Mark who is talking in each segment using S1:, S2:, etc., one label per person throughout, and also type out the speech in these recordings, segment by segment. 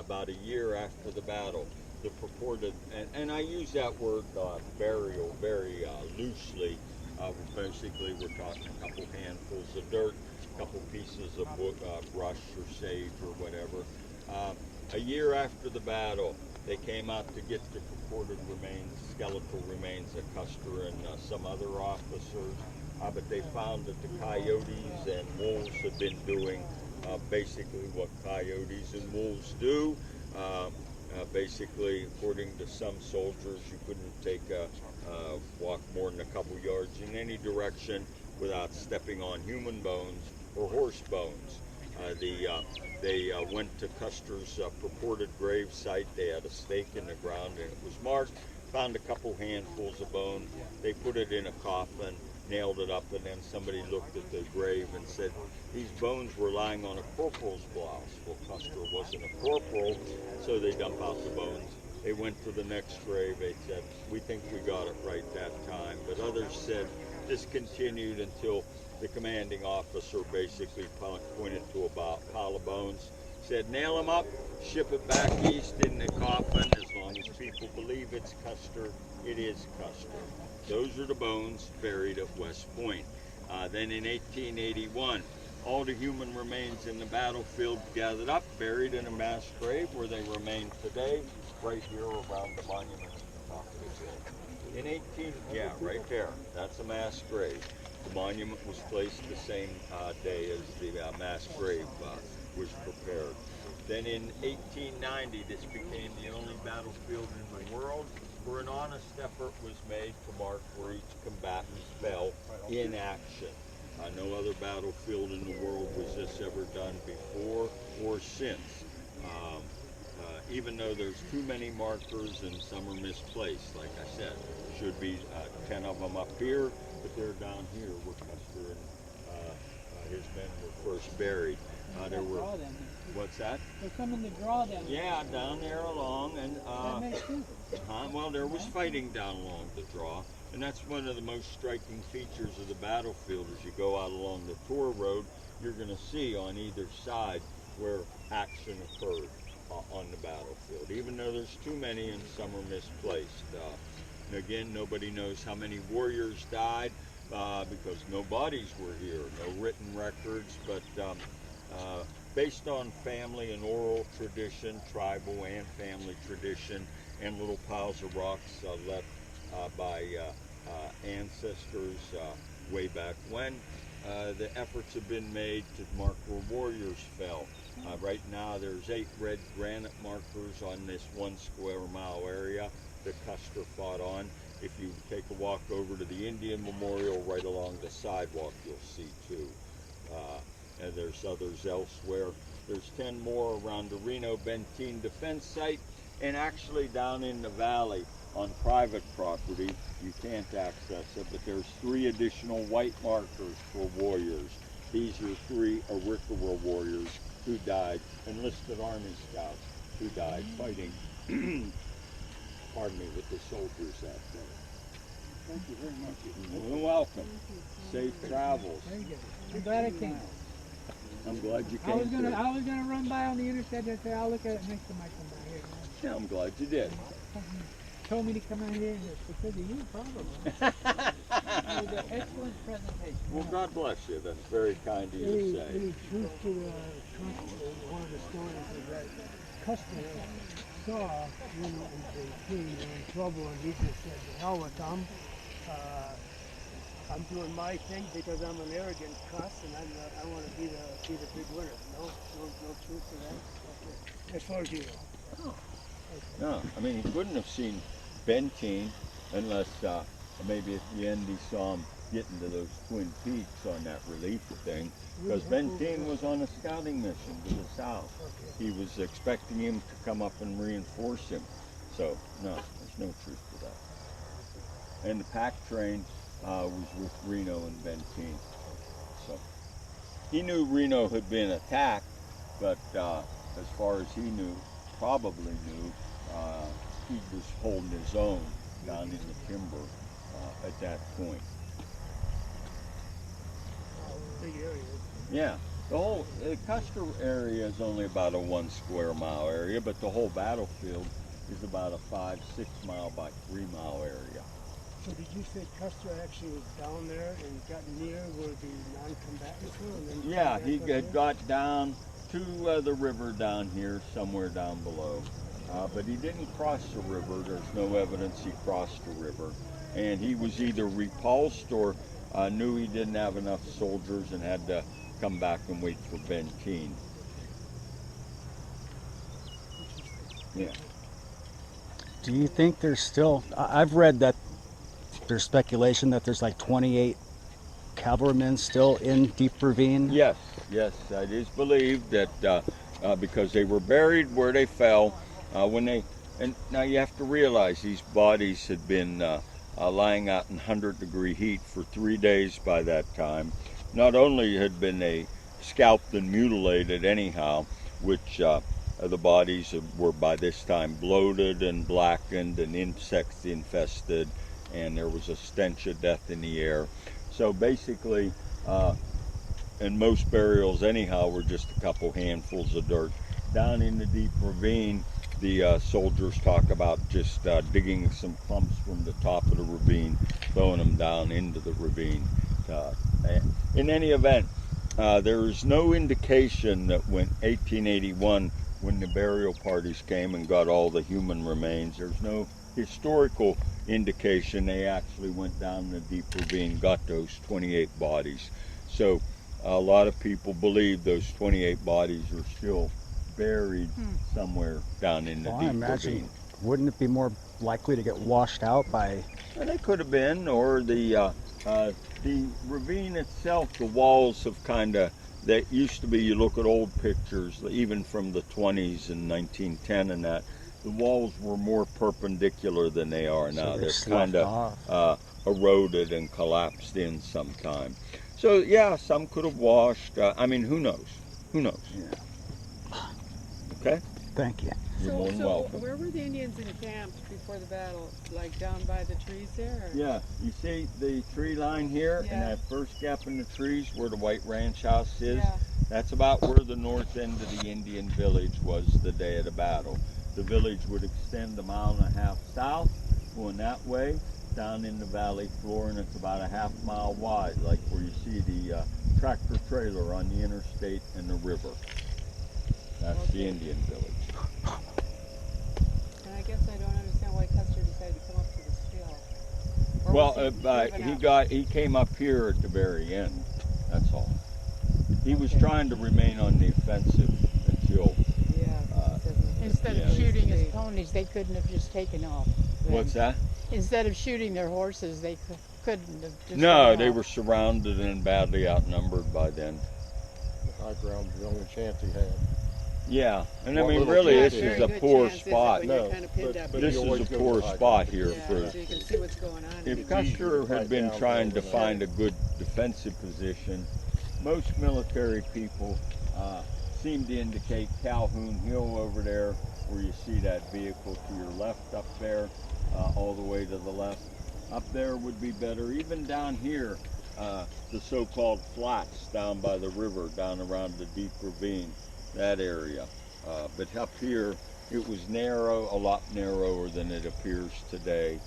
S1: about a year after the battle, the purported, and I use that word burial very loosely. Basically, we're talking a couple handfuls of dirt, a couple pieces of brush or sage or whatever. Uh, a year after the battle, they came out to get the purported remains, skeletal remains of Custer and some other officers, but they found that the coyotes and wolves had been doing basically what coyotes and wolves do. Basically, according to some soldiers, you couldn't take a walk more than a couple yards in any direction without stepping on human bones or horse bones. They went to Custer's purported grave site. They had a stake in the ground and it was marked. Found a couple handfuls of bone. They put it in a coffin, nailed it up, and then somebody looked at the grave and said these bones were lying on a corporal's blouse. Well, Custer wasn't a corporal, so they dump out the bones. They went to the next grave. They said, we think we got it right that time. But others said this continued until the commanding officer basically pointed to a pile of bones, said, nail them up, ship it back east in the coffin. As long as people believe it's Custer, it is Custer. Those are the bones buried at West Point. Then in 1881, all the human remains in the battlefield gathered up, buried in a mass grave where they remain today, right here around the monument at the top of the hill. Yeah, right there, that's a mass grave. The monument was placed the same day as the mass grave was prepared. Then in 1890, this became the only battlefield in the world where an honest effort was made to mark where each combatant fell in action. No other battlefield in the world was this ever done before or since. Even though there's too many markers and some are misplaced, like I said, should be 10 of them up here, but they're down here where Custer and his men were first buried. There were, what's that?
S2: There's some in the draw down there.
S1: Yeah, down there along, and well, there was fighting down along the draw, and that's one of the most striking features of the battlefield. As you go out along the tour road, you're going to see on either side where action occurred on the battlefield, even though there's too many and some are misplaced. And again, nobody knows how many warriors died because no bodies were here, no written records, but based on family and oral tradition, tribal and family tradition, and little piles of rocks left by ancestors way back when, the efforts have been made to mark where warriors fell. Right now there's 8 red granite markers on this 1 square mile area that Custer fought on. If you take a walk over to the Indian Memorial right along the sidewalk, you'll see 2. And there's others elsewhere. There's 10 more around the Reno-Benteen defense site, and actually down in the valley on private property, you can't access it, but there's 3 additional white markers for warriors. These are 3 Arikara warriors who died, enlisted Army Scouts who died fighting, pardon me, with the soldiers that day.
S2: Thank you very much.
S1: You're welcome. Safe travels.
S2: Very good. I'm glad I came.
S1: I'm glad you came.
S2: I was gonna run by on the interstate and say I'll look at it next time I come by here.
S1: Yeah, I'm glad you did.
S2: Told me to come out here and it's because of you, probably. You did an excellent presentation.
S1: Well, God bless you. That's very kind of you to say.
S2: Any truth to one of the stories is that Custer saw Reno-Benteen in trouble and he just said, "The hell with them. I'm doing my thing because I'm an arrogant cuss and I want to be the big winner." No truth to that. As far as you know.
S1: Oh. No, I mean, he couldn't have seen Benteen unless maybe at the end he saw him getting to those Twin Peaks on that relief thing, because Benteen was on a scouting mission to the south. He was expecting him to come up and reinforce him. So, no, there's no truth to that. And the pack train was with Reno and Benteen. So, he knew Reno had been attacked, but as far as he knew, probably knew, he was holding his own down in the timber at that point.
S2: Big area.
S1: Yeah, The whole Custer area is only about a 1 square mile area, but the whole battlefield is about a 5-6 mile by 3 mile area.
S2: So did you say Custer actually was down there and got near where the non-combatants were? And then
S1: Yeah, he
S2: came back up
S1: had
S2: here?
S1: got down to the river down here, somewhere down below. But he didn't cross the river. There's no evidence he crossed the river. And he was either repulsed or knew he didn't have enough soldiers and had to come back and wait for Benteen. Yeah.
S3: Do you think there's still, I've read that there's speculation that there's like 28 cavalrymen still in Deep Ravine?
S1: Yes, yes, it is believed that because they were buried where they fell, and now you have to realize these bodies had been lying out in 100-degree heat for 3 days by that time. Not only had been they scalped and mutilated anyhow, which the bodies were by this time bloated and blackened and insect infested, and there was a stench of death in the air. So basically, and most burials anyhow were just a couple handfuls of dirt. Down in the deep ravine, the soldiers talk about just digging some clumps from the top of the ravine, throwing them down into the ravine. In any event, there is no indication that when 1881, when the burial parties came and got all the human remains, there's no historical indication they actually went down the deep ravine, got those 28 bodies. So a lot of people believe those 28 bodies are still buried somewhere down in the
S3: Well,
S1: deep
S3: I imagine,
S1: ravine.
S3: wouldn't it be more likely to get washed out by...
S1: And they could have been, or the ravine itself, the walls have kind of, that used to be, you look at old pictures, even from the 20s and 1910 and that, the walls were more perpendicular than they are now.
S3: So
S1: They're
S3: sloughed
S1: kind of eroded and collapsed in sometime. So yeah, some could have washed. I mean, who knows? Who knows?
S3: Yeah.
S1: Okay?
S3: Thank you.
S1: You're more than welcome.
S4: Where were the Indians encamped before the battle? Like down by the trees there? Or?
S1: Yeah, you see the tree line here, and
S4: Yeah.
S1: that first gap in the trees where the white ranch house is?
S4: Yeah.
S1: That's about where the north end of the Indian village was the day of the battle. The village would extend 1.5 miles south, going that way, down in the valley floor, and it's about a 1/2 mile wide, like where you see the tractor trailer on the interstate and the river. That's the Indian village.
S4: And I guess I don't understand why Custer decided to come up to this hill. Or
S1: Well,
S4: was driven out?
S1: he came up here at the very end. That's all. He was
S4: Okay.
S1: trying to remain on the offensive until.
S4: Yeah.
S5: Instead
S1: Yeah.
S5: of shooting his ponies, they couldn't have just taken off. then.
S1: What's that?
S5: Instead of shooting their horses, they couldn't have just
S1: No,
S5: gone
S1: they
S5: off.
S1: were surrounded and badly outnumbered by then.
S6: The high ground was the only chance he had.
S1: Yeah, and I
S6: What
S1: mean,
S6: little
S1: really,
S6: chance
S1: this
S6: he
S1: is
S6: had.
S1: a
S4: Very good
S1: poor
S4: chance, is it,
S1: spot.
S4: when
S6: No,
S4: you're kind of pinned up
S6: but
S1: This
S6: you
S1: is
S6: always
S1: a
S6: go to
S1: poor
S6: the high
S1: spot
S6: ground.
S1: here
S4: Yeah,
S1: for.
S4: so you can see what's going on.
S1: If
S4: in
S1: Custer
S6: Right
S1: had been
S6: down
S1: trying
S6: there
S1: to
S6: overnight.
S1: find a good defensive position, most military people seem to indicate Calhoun Hill over there, where you see that vehicle to your left up there, all the way to the left. Up there would be better. Even down here, the so-called flats down by the river, down around the deep ravine, that area. But up here, it was narrow, a lot narrower than it appears today.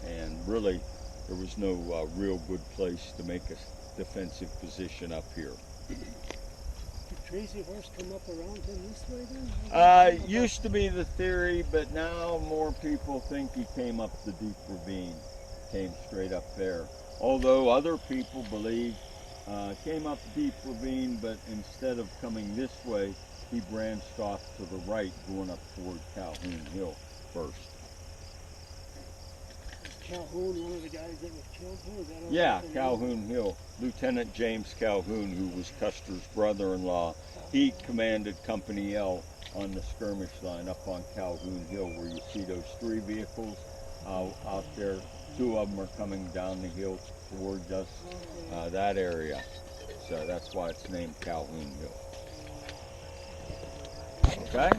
S1: And really, there was no real good place to make a defensive position up here.
S2: Did Crazy Horse come up around him this way then?
S1: Used to be the theory, but now more people think he came up the deep ravine, came straight up there. Although other people believe came up deep ravine, but instead of coming this way, he branched off to the right, going up toward Calhoun Hill first.
S2: Was Calhoun one of the guys that was killed here? Is that all
S1: Yeah,
S2: that
S1: Calhoun Hill. Lieutenant James Calhoun, who was Custer's brother-in-law, he commanded Company L on the skirmish line up on Calhoun Hill, where you see those 3 vehicles out there. 2 of them are coming down the hill towards us, that area. So that's why it's named Calhoun Hill. Okay?